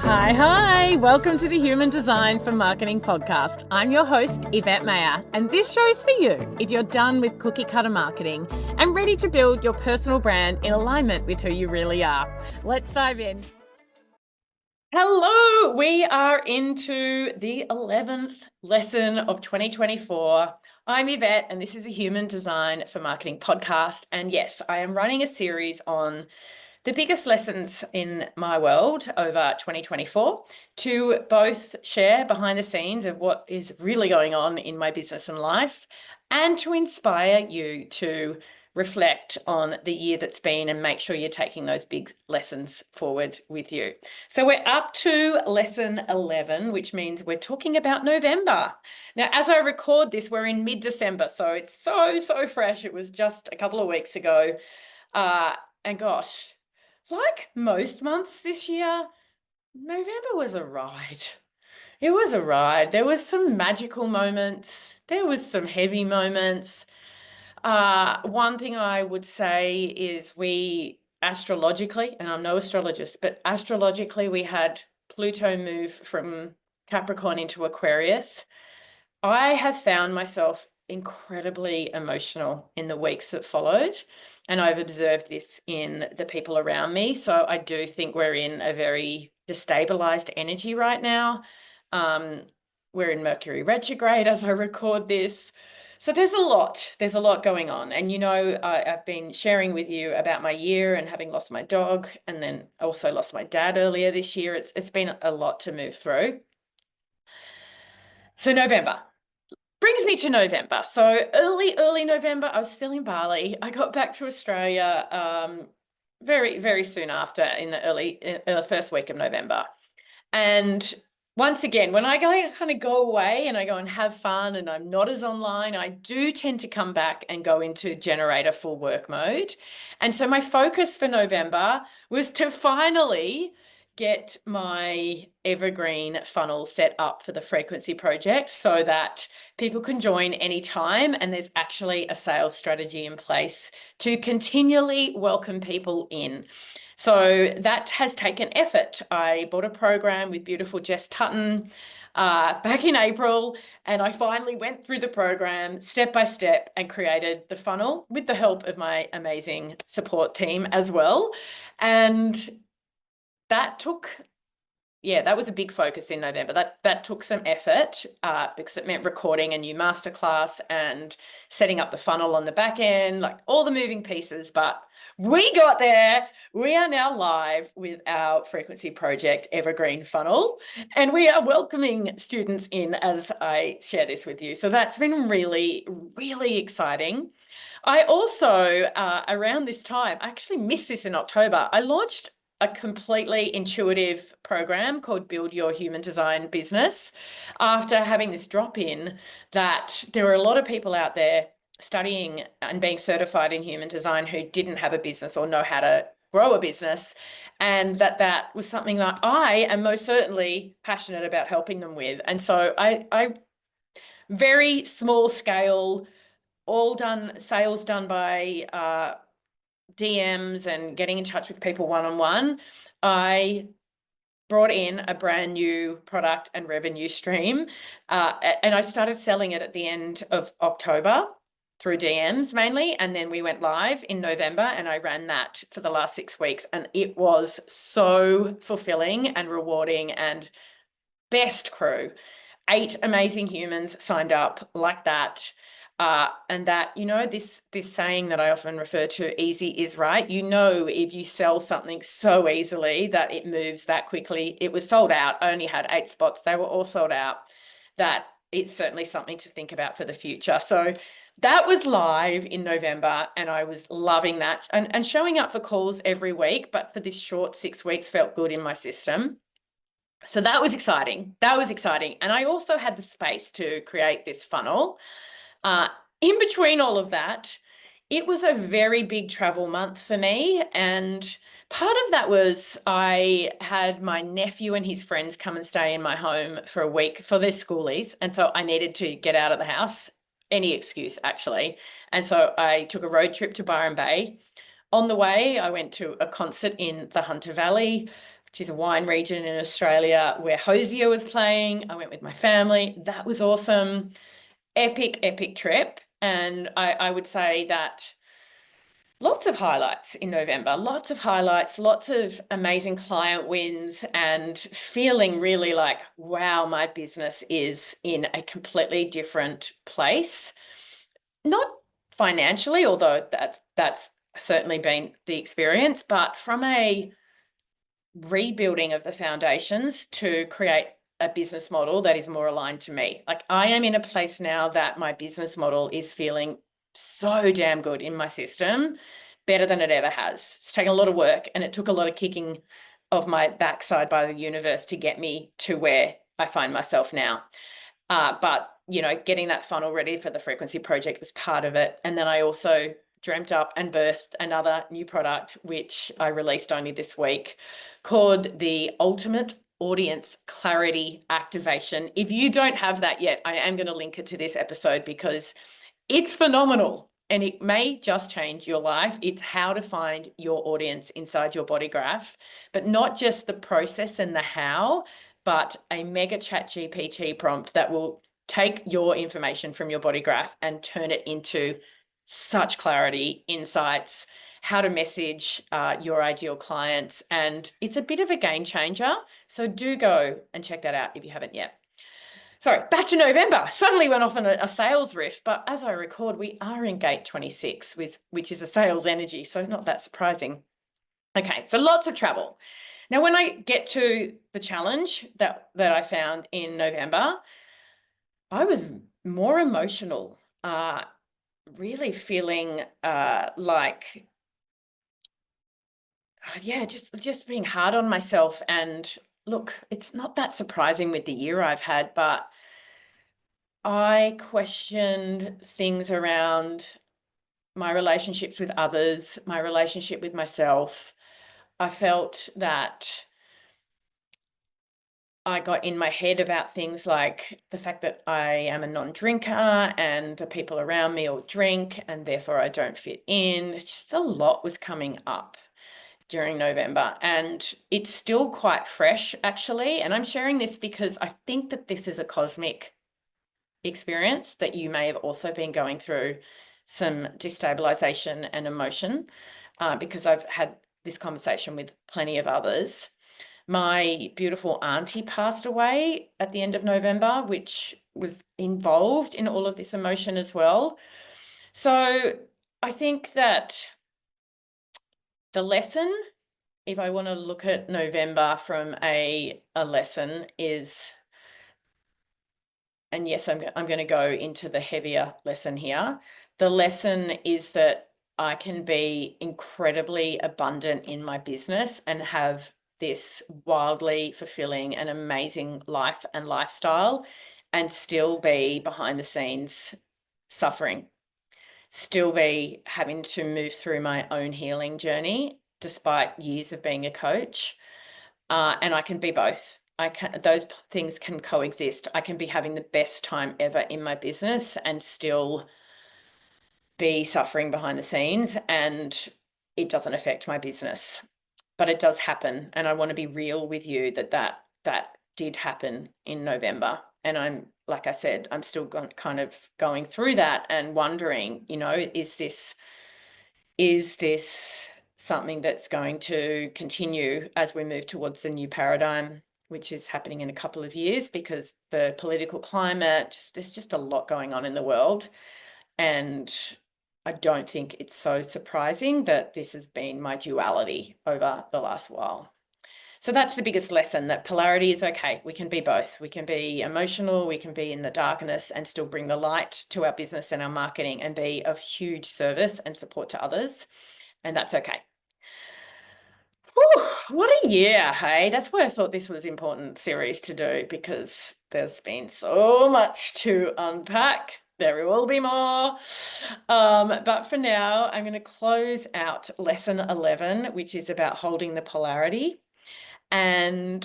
Hi. Welcome to the Human Design for Marketing podcast. I'm your host, Yvette Mayer, and this show's for you if you're done with cookie cutter marketing and ready to build your personal brand in alignment with who you really are. Let's dive in. Hello, we are into the 11th lesson of 2024. I'm Yvette, and this is a Human Design for Marketing podcast. And yes, I am running a series on the biggest lessons in my world over 2024 to both share behind the scenes of what is really going on in my business and life and to inspire you to reflect on the year that's been and make sure you're taking those big lessons forward with you. So we're up to lesson 11, which means we're talking about November. Now, as I record this, we're in mid-December, so it's so fresh. It was just a couple of weeks ago. And gosh, like most months this year, November was a ride. It was a ride. There was some magical moments. There was some heavy moments. One thing I would say is we astrologically, and I'm no astrologist, but astrologically we had Pluto move from Capricorn into Aquarius. I have found myself incredibly emotional in the weeks that followed, and I've observed this in the people around me. So I do think we're in a very destabilized energy right now. We're in Mercury retrograde as I record this. So there's a lot going on. And I've been sharing with you about my year and having lost my dog, and then also lost my dad earlier this year. It's been a lot to move through. So November brings me to November. So early November, I was still in Bali. I got back to Australia very soon after, in the first week of November. And once again, when I kind of go away and I go and have fun and I'm not as online, I do tend to come back and go into generator full work mode. And so my focus for November was to finally get my evergreen funnel set up for the frequency project so that people can join anytime, and there's actually a sales strategy in place to continually welcome people in. So that has taken effort. I bought a program with beautiful Jess Tutton back in April, and I finally went through the program step by step and created the funnel with the help of my amazing support team as well. And that was a big focus in November. That took some effort because it meant recording a new masterclass and setting up the funnel on the back end, like all the moving pieces. But we got there. We are now live with our frequency project evergreen funnel, and we are welcoming students in as I share this with you. So that's been really exciting. I also, around this time, I actually missed this in October, I launched a completely intuitive program called Build Your Human Design Business, after having this drop in that there were a lot of people out there studying and being certified in human design who didn't have a business or know how to grow a business, and that was something that I am most certainly passionate about helping them with. And so I very small scale, all done, sales done by DMs and getting in touch with people one-on-one. I brought in a brand new product and revenue stream, and I started selling it at the end of October through DMs mainly, and then we went live in November, and I ran that for the last 6 weeks, and it was so fulfilling and rewarding, and best crew. 8 amazing humans signed up like that. And that, this saying that I often refer to, easy is right. If you sell something so easily that it moves that quickly, it was sold out. I only had 8 spots. They were all sold out. That it's certainly something to think about for the future. So that was live in November, and I was loving that, and showing up for calls every week, but for this short 6 weeks felt good in my system. So that was exciting. And I also had the space to create this funnel. In between all of that, it was a very big travel month for me. And part of that was I had my nephew and his friends come and stay in my home for a week for their schoolies. And so I needed to get out of the house, any excuse actually. And so I took a road trip to Byron Bay. On the way, I went to a concert in the Hunter Valley, which is a wine region in Australia, where Hosier was playing. I went with my family. That was awesome. Epic, epic trip. And I would say that lots of highlights in November, lots of highlights, lots of amazing client wins, and feeling really like, wow, my business is in a completely different place. Not financially, although that's certainly been the experience, but from a rebuilding of the foundations to create a business model that is more aligned to me. Like, I am in a place now that my business model is feeling so damn good in my system, better than it ever has. It's taken a lot of work, and it took a lot of kicking of my backside by the universe to get me to where I find myself now. But, you know, getting that funnel ready for the frequency project was part of it. And then I also dreamt up and birthed another new product, which I released only this week, called the Ultimate Audience Clarity Activation. If you don't have that yet, I am going to link it to this episode because it's phenomenal and it may just change your life. It's how to find your audience inside your body graph, but not just the process and the how, but a mega chat GPT prompt that will take your information from your body graph and turn it into such clarity, insights, how to message your ideal clients. And it's a bit of a game changer. So do go and check that out if you haven't yet. Sorry, back to November. Suddenly went off on a sales riff, but as I record, we are in gate 26, which is a sales energy, so not that surprising. Okay, so lots of travel. Now, when I get to the challenge that I found in November, I was more emotional, really feeling like, yeah, just being hard on myself. And look, it's not that surprising with the year I've had, but I questioned things around my relationships with others, my relationship with myself. I felt that I got in my head about things like the fact that I am a non-drinker and the people around me all drink and therefore I don't fit in. It's just a lot was coming up during November, and it's still quite fresh actually. And I'm sharing this because I think that this is a cosmic experience that you may have also been going through some destabilization and emotion, because I've had this conversation with plenty of others. My beautiful auntie passed away at the end of November, which was involved in all of this emotion as well. So I think that the lesson, if I want to look at November from a lesson, is, and yes, I'm going to go into the heavier lesson here. The lesson is that I can be incredibly abundant in my business and have this wildly fulfilling and amazing life and lifestyle and still be behind the scenes suffering, still be having to move through my own healing journey despite years of being a coach. And I can be both. Those things can coexist. I can be having the best time ever in my business and still be suffering behind the scenes, and it doesn't affect my business. But it does happen, and I want to be real with you that did happen in November. And I'm, like I said, I'm still kind of going through that and wondering, you know, is this something that's going to continue as we move towards the new paradigm, which is happening in a couple of years, because the political climate, there's just a lot going on in the world. And I don't think it's so surprising that this has been my duality over the last while. So that's the biggest lesson, that polarity is okay. We can be both. We can be emotional, we can be in the darkness and still bring the light to our business and our marketing and be of huge service and support to others. And that's okay. Whew, what a year, hey? That's why I thought this was an important series to do, because there's been so much to unpack. There will be more. But for now, I'm going to close out lesson 11, which is about holding the polarity. And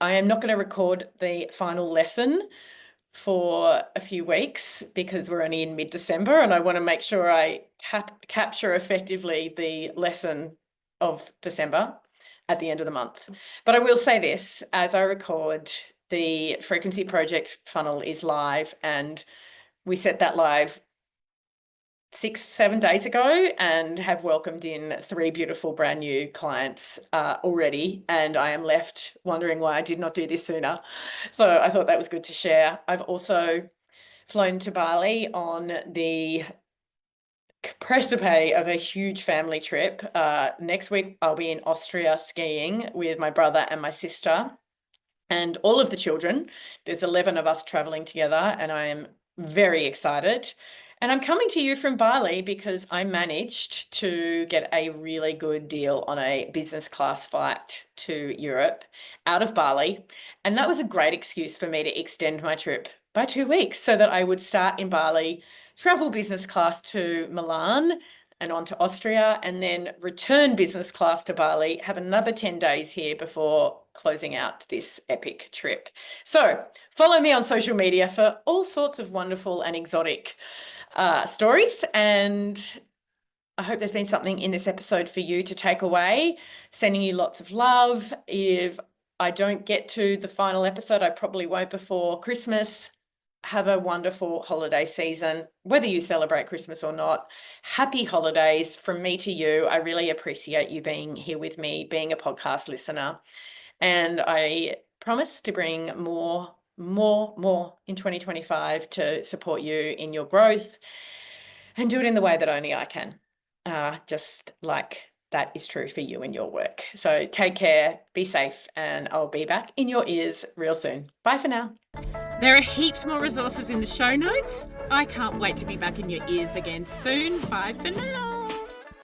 I am not going to record the final lesson for a few weeks because we're only in mid-December, and I want to make sure I capture effectively the lesson of December at the end of the month. But I will say this, as I record, the Frequency Project funnel is live, and we set that live 6-7 days ago and have welcomed in 3 beautiful brand new clients already. And I am left wondering why I did not do this sooner. So I thought that was good to share. I've also flown to Bali on the precipice of a huge family trip. Next week, I'll be in Austria skiing with my brother and my sister and all of the children. There's 11 of us traveling together, and I am very excited. And I'm coming to you from Bali because I managed to get a really good deal on a business class flight to Europe out of Bali. And that was a great excuse for me to extend my trip by 2 weeks so that I would start in Bali, travel business class to Milan and on to Austria, and then return business class to Bali, have another 10 days here before closing out this epic trip. So follow me on social media for all sorts of wonderful and exotic stories. And I hope there's been something in this episode for you to take away. Sending you lots of love. If I don't get to the final episode, I probably won't before Christmas. Have a wonderful holiday season, whether you celebrate Christmas or not. Happy holidays from me to you. I really appreciate you being here with me, being a podcast listener. And I promise to bring more in 2025 to support you in your growth and do it in the way that only I can. Just like that is true for you in your work. So take care, be safe, and I'll be back in your ears real soon. Bye for now. There are heaps more resources in the show notes. I can't wait to be back in your ears again soon. Bye for now.